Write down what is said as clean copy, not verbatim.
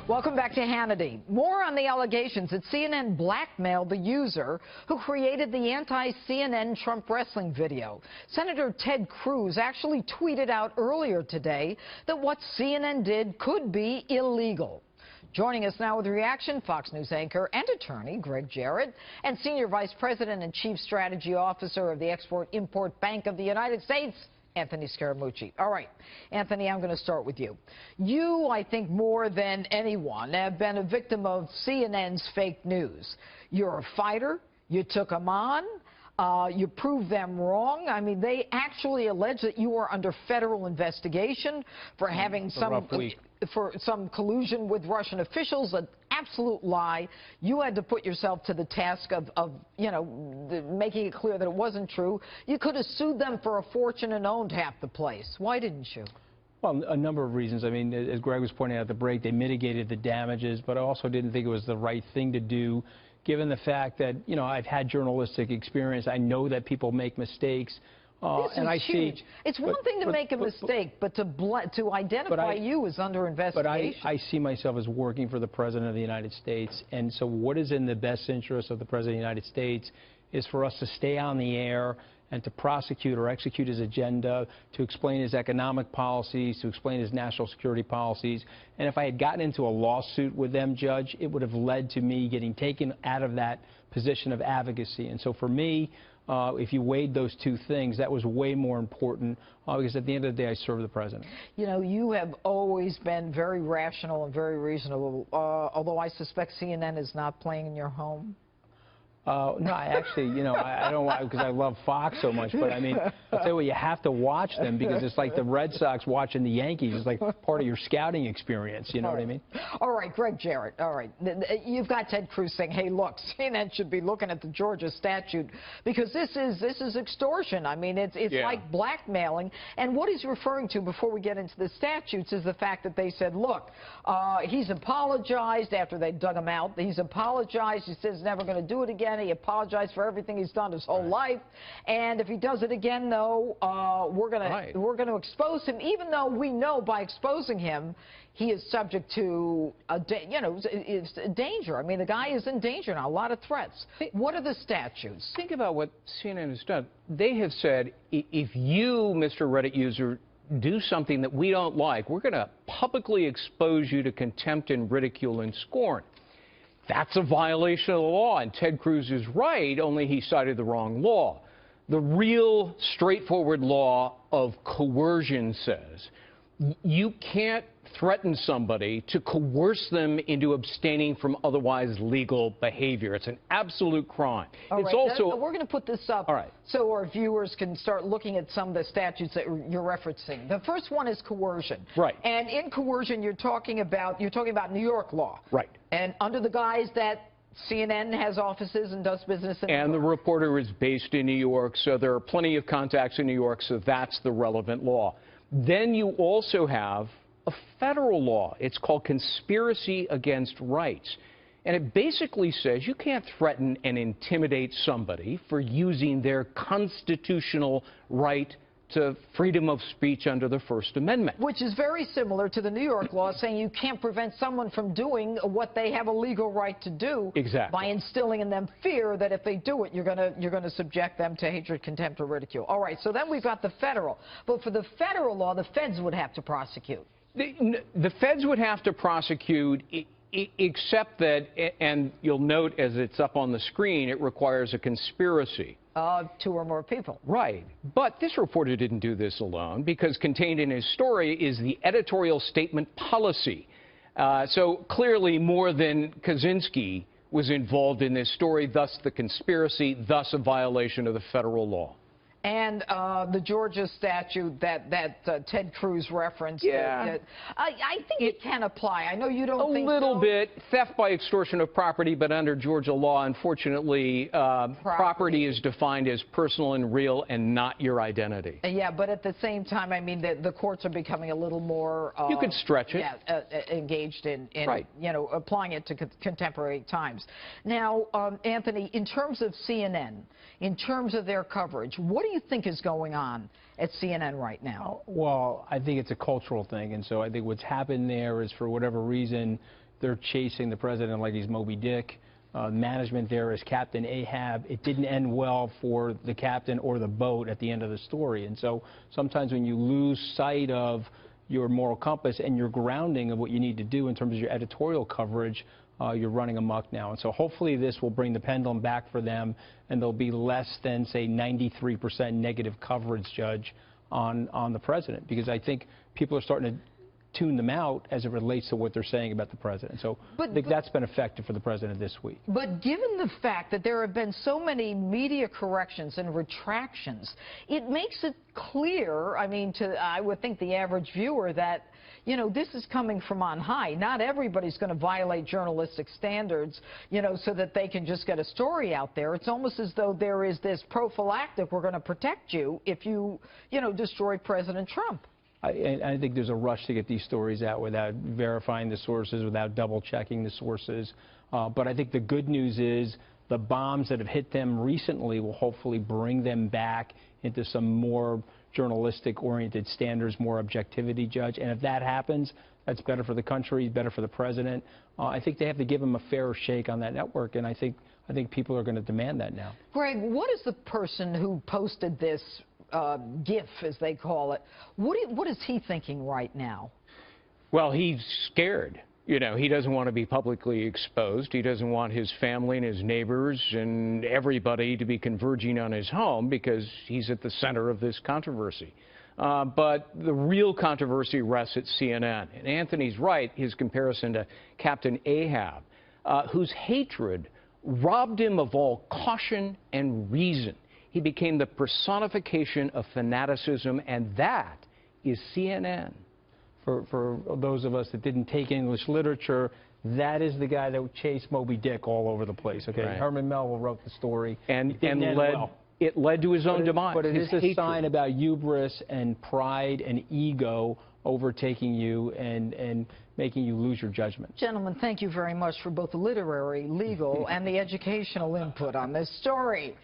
Welcome back to Hannity. More on the allegations that CNN blackmailed the user who created the anti-CNN Trump wrestling video. Senator Ted Cruz actually tweeted out earlier today that what CNN did could be illegal. Joining us now with reaction, Fox News anchor and attorney Gregg Jarrett and Senior Vice President and Chief Strategy Officer of the Export-Import Bank of the United States, Anthony Scaramucci. All right, Anthony, I'm going to start with you. You, I think, more than anyone, have been a victim of CNN's fake news. You're a fighter. You took them on. You proved them wrong. I mean, they actually allege that you are under federal investigation for having some collusion with Russian officials. An absolute lie. You had to put yourself to the task of making it clear that it wasn't true. You could have sued them for a fortune and owned half the place. Why didn't you? Well, a number of reasons. I mean, as Greg was pointing out at the break, they mitigated the damages, but I also didn't think it was the right thing to do, given the fact that, I've had journalistic experience. I know that people make mistakes. And I huge. It's one thing to make a mistake, but to identify you as under investigation. But I see myself as working for the President of the United States, and so what is in the best interest of the President of the United States is for us to stay on the air and to prosecute or execute his agenda, to explain his economic policies, to explain his national security policies. And if I had gotten into a lawsuit with them, Judge, it would have led to me getting taken out of that position of advocacy. And so for me, if you weighed those two things, that was way more important, because at the end of the day, I serve the President. You have always been very rational and very reasonable, although I suspect CNN is not playing in your home. No, I actually, I don't want, because I love Fox so much, but I mean, I'll tell you what, you have to watch them because it's like the Red Sox watching the Yankees. It's like part of your scouting experience, you know what I mean? All right, Gregg Jarrett, all right. You've got Ted Cruz saying, hey, look, CNN should be looking at the Georgia statute because this is extortion. I mean, it's like blackmailing. And what he's referring to before we get into the statutes is the fact that they said, look, he's apologized after they dug him out. He's apologized. He says he's never going to do it again. He apologized for everything he's done his whole life, and if he does it again, though, we're gonna expose him. Even though we know by exposing him, he is subject to it's a danger. I mean, the guy is in danger now. A lot of threats. What are the statutes? Think about what CNN has done. They have said, if you, Mr. Reddit user, do something that we don't like, we're going to publicly expose you to contempt and ridicule and scorn. That's a violation of the law, and Ted Cruz is right, only he cited the wrong law. The real straightforward law of coercion says you can't threaten somebody to coerce them into abstaining from otherwise legal behavior. It's an absolute crime. We're going to put this up so our viewers can start looking at some of the statutes that you're referencing. The first one is coercion. Right. And in coercion, you're talking about New York law. Right. And under the guise that CNN has offices and does business in New York. And the reporter is based in New York, so there are plenty of contacts in New York, so that's the relevant law. Then you also have a federal law. It's called conspiracy against rights. And it basically says you can't threaten and intimidate somebody for using their constitutional right to freedom of speech under the First Amendment. Which is very similar to the New York law saying you can't prevent someone from doing what they have a legal right to do. Exactly. By instilling in them fear that if they do it, you're going to subject them to hatred, contempt, or ridicule. All right, so then we've got the federal. But for the federal law, the feds would have to prosecute. The feds would have to prosecute, except that, and you'll note as it's up on the screen, it requires a conspiracy. Two or more people. Right. But this reporter didn't do this alone, because contained in his story is the editorial statement policy. So clearly more than Kaczynski was involved in this story, thus the conspiracy, thus a violation of the federal law. And the Georgia statute that Ted Cruz referenced. Yeah. I think it can apply. I know you don't think so. A little bit. Theft by extortion of property, but under Georgia law, unfortunately, property is defined as personal and real and not your identity. Yeah, but at the same time, I mean, the courts are becoming a little more... you could stretch it. Yeah, engaged in applying it to contemporary times. Now, Anthony, in terms of CNN, in terms of their coverage, what do you think is going on at CNN right now? Well, I think it's a cultural thing, and so I think what's happened there is, for whatever reason, they're chasing the president like he's Moby Dick. Management there is Captain Ahab. It didn't end well for the captain or the boat at the end of the story. And so sometimes when you lose sight of your moral compass and your grounding of what you need to do in terms of your editorial coverage, you're running amok now. And so hopefully this will bring the pendulum back for them, and there'll be less than, say, 93% negative coverage, Judge, on the president, because I think people are starting to tune them out as it relates to what they're saying about the president. So I think that's been effective for the president this week. But given the fact that there have been so many media corrections and retractions, it makes it clear, I mean, I would think the average viewer, that, you know, this is coming from on high. Not everybody's going to violate journalistic standards, you know, so that they can just get a story out there. It's almost as though there is this prophylactic, we're going to protect you if you know, destroy President Trump. I think there's a rush to get these stories out without verifying the sources, without double-checking the sources. But I think the good news is the bombs that have hit them recently will hopefully bring them back into some more journalistic-oriented standards, more objectivity, Judge. And if that happens, that's better for the country, better for the president. I think they have to give him a fairer shake on that network, and I think people are going to demand that now. Greg, what is the person who posted this GIF, as they call it, what is he thinking right now? Well, he's scared. You know, he doesn't want to be publicly exposed. He doesn't want his family and his neighbors and everybody to be converging on his home because he's at the center of this controversy. But the real controversy rests at CNN. And Anthony's right, his comparison to Captain Ahab, whose hatred robbed him of all caution and reason. He became the personification of fanaticism, and that is CNN. For those of us that didn't take English literature, that is the guy that chased Moby Dick all over the place. Okay, Right. Herman Melville wrote the story, it led to his own demise. But it is a hatred. sign about hubris and pride and ego overtaking you and making you lose your judgment. Gentlemen, thank you very much for both the literary, legal, and the educational input on this story.